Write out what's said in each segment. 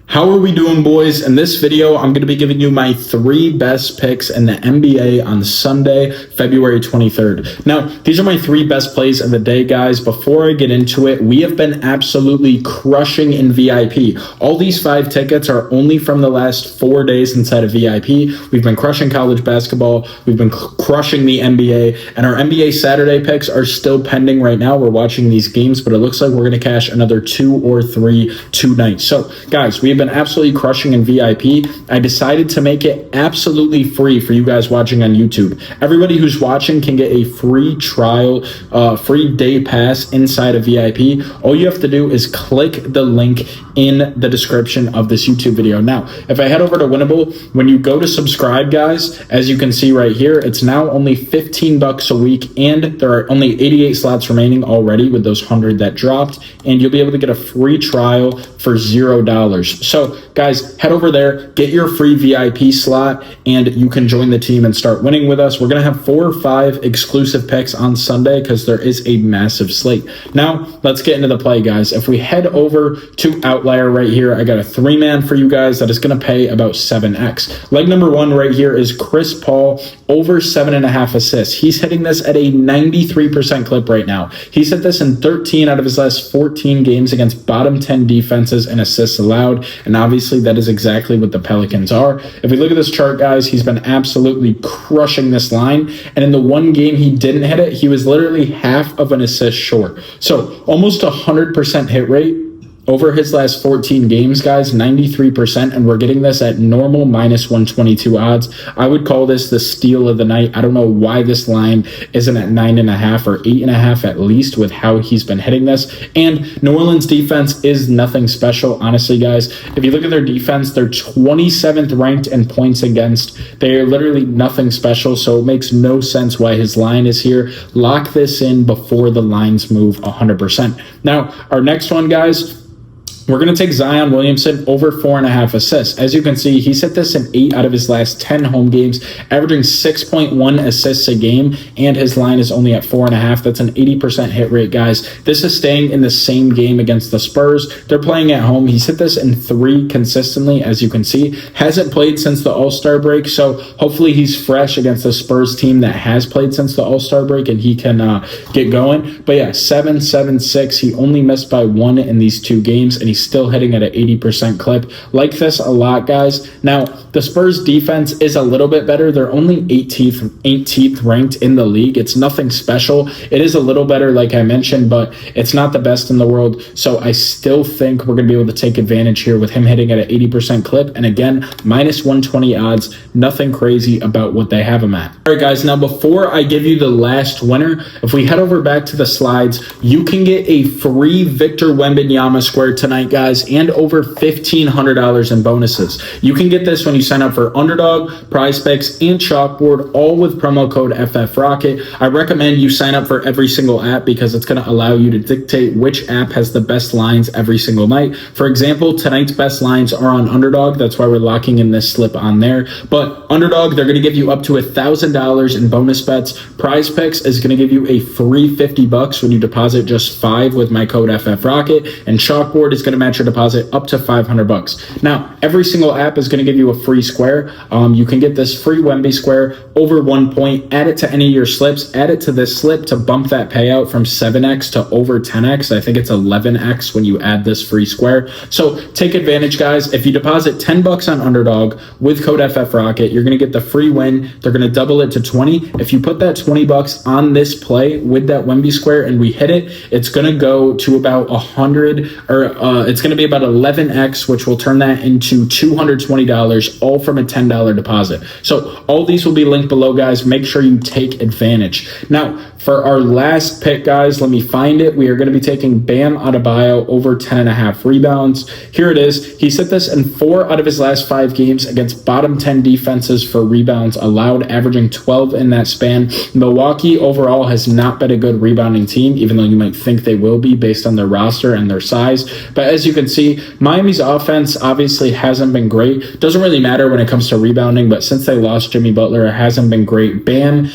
How are we doing, boys? In this video, I'm going to be giving you my 3 best picks in the NBA on Sunday, February 23rd. Now, these are my 3 best plays of the day, guys. Before I get into it, we have been absolutely crushing in VIP. All these 5 tickets are only from the last 4 days inside of VIP. We've been crushing college basketball. We've been crushing the NBA, and our NBA Saturday picks are still pending right now. We're watching these games, but it looks like we're going to cash another 2 or 3 tonight. So, guys, we have been absolutely crushing in VIP. I decided to make it absolutely free for you guys watching on YouTube. Everybody who's watching can get a free trial, free day pass inside of VIP. All you have to do is click the link in the description of this YouTube video. Now, if I head over to Winnable, when you go to subscribe, guys, as you can see right here, it's now only $15 a week, and there are only 88 slots remaining already with those 100 that dropped, and you'll be able to get a free trial for $0. So, guys, head over there, get your free VIP slot, and you can join the team and start winning with us. We're going to have 4 or 5 exclusive picks on Sunday because there is a massive slate. Now, let's get into the play, guys. If we head over to Outlier right here, I got a 3-man for you guys that is going to pay about 7x. Leg number 1 right here is Chris Paul over 7.5 assists. He's hitting this at a 93% clip right now. He's hit this in 13 out of his last 14 games against bottom 10 defenses and assists allowed. And obviously, that is exactly what the Pelicans are. If we look at this chart, guys, he's been absolutely crushing this line. And in the one game he didn't hit it, he was literally half of an assist short. So almost 100% hit rate over his last 14 games, guys, 93%, and we're getting this at normal -122 odds. I would call this the steal of the night. I don't know why this line isn't at 9.5 or 8.5 at least with how he's been hitting this. And New Orleans defense is nothing special, honestly, guys. If you look at their defense, they're 27th ranked in points against. They're literally nothing special, so it makes no sense why his line is here. Lock this in before the lines move 100%. Now, our next one, guys, we're going to take Zion Williamson over 4.5 assists. As you can see, he's hit this in 8 out of his last 10 home games, averaging 6.1 assists a game, and his line is only at 4.5. That's an 80% hit rate, guys. This is staying in the same game against the Spurs. They're playing at home. He's hit this in 3 consistently, as you can see. Hasn't played since the All-Star break, so hopefully he's fresh against the Spurs team that has played since the All-Star break, and he can get going. But yeah, 7, 7, 6. He only missed by 1 in these 2 games, and he's still hitting at an 80% clip. Like this a lot, guys. Now, the Spurs defense is a little bit better. They're only 18th ranked in the league. It's nothing special. It is a little better, like I mentioned, but it's not the best in the world. So I still think we're going to be able to take advantage here with him hitting at an 80% clip. And again, -120 odds. Nothing crazy about what they have him at. All right, guys. Now, before I give you the last winner, if we head over back to the slides, you can get a free Victor Wembanyama square tonight, guys, and over $1,500 in bonuses. You can get this when you sign up for Underdog, Prizepicks, and Chalkboard, all with promo code FFRocket. I recommend you sign up for every single app because it's going to allow you to dictate which app has the best lines every single night. For example, tonight's best lines are on Underdog. That's why we're locking in this slip on there. But Underdog, they're going to give you up to $1,000 in bonus bets. Prizepicks is going to give you a free $50 when you deposit just 5 with my code FFRocket, and Chalkboard is going to match your deposit up to $500. Now, every single app is going to give you a free square. You can get this free Wemby square over 1 point, add it to any of your slips, add it to this slip to bump that payout from 7x to over 10x. I think it's 11x when you add this free square. So take advantage, guys. If you deposit $10 on Underdog with code FFRocket, you're going to get the free win. They're going to double it to 20. If you put that $20 on this play with that Wemby square and we hit it, it's going to go to about 100, or it's going to be about 11x, which will turn that into $220, all from a $10 deposit. So all these will be linked below, guys. Make sure you take advantage. Now, for our last pick, guys, let me find it. We are going to be taking Bam Adebayo over 10.5 rebounds. Here it is. He hit this in 4 out of his last 5 games against bottom 10 defenses for rebounds allowed, averaging 12 in that span. Milwaukee overall has not been a good rebounding team, even though you might think they will be based on their roster and their size. But as you can see, Miami's offense obviously hasn't been great. Doesn't really matter when it comes to rebounding, but since they lost Jimmy Butler, it hasn't been great. Bam,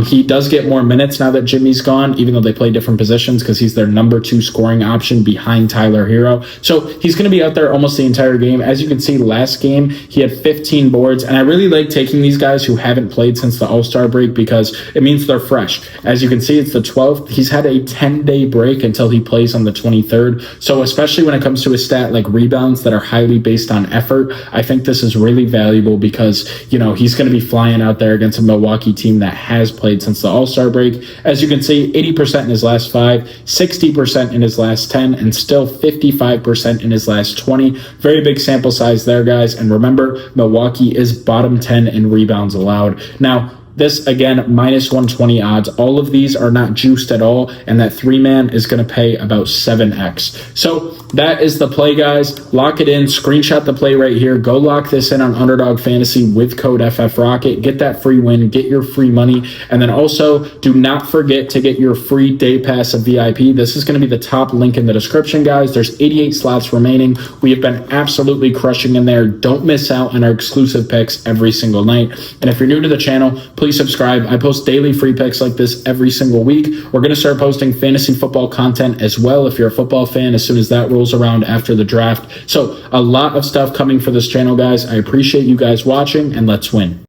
he does get more minutes now that Jimmy's gone, even though they play different positions because he's their number 2 scoring option behind Tyler Hero. So he's going to be out there almost the entire game. As you can see, last game, he had 15 boards, and I really like taking these guys who haven't played since the All-Star break because it means they're fresh. As you can see, it's the 12th. He's had a 10-day break until he plays on the 23rd. So especially when it comes to a stat like rebounds that are highly based on effort, I think this is really valuable because, you know, he's going to be flying out there against a Milwaukee team that has played since the All-Star break. As you can see, 80% in his last 5, 60% in his last 10, and still 55% in his last 20. Very big sample size there, guys. And remember, Milwaukee is bottom 10 in rebounds allowed. Now, this, again, minus 120 odds. All of these are not juiced at all, and that 3-man is going to pay about 7x. So that is the play, guys. Lock it in. Screenshot the play right here. Go lock this in on Underdog Fantasy with code FFRocket. Get that free win. Get your free money. And then also, do not forget to get your free day pass of VIP. This is going to be the top link in the description, guys. There's 88 slots remaining. We have been absolutely crushing in there. Don't miss out on our exclusive picks every single night. And if you're new to the channel, please subscribe. I post daily free picks like this every single week. We're going to start posting fantasy football content as well if you're a football fan as soon as that rolls around after the draft. So a lot of stuff coming for this channel, guys. I appreciate you guys watching, and let's win.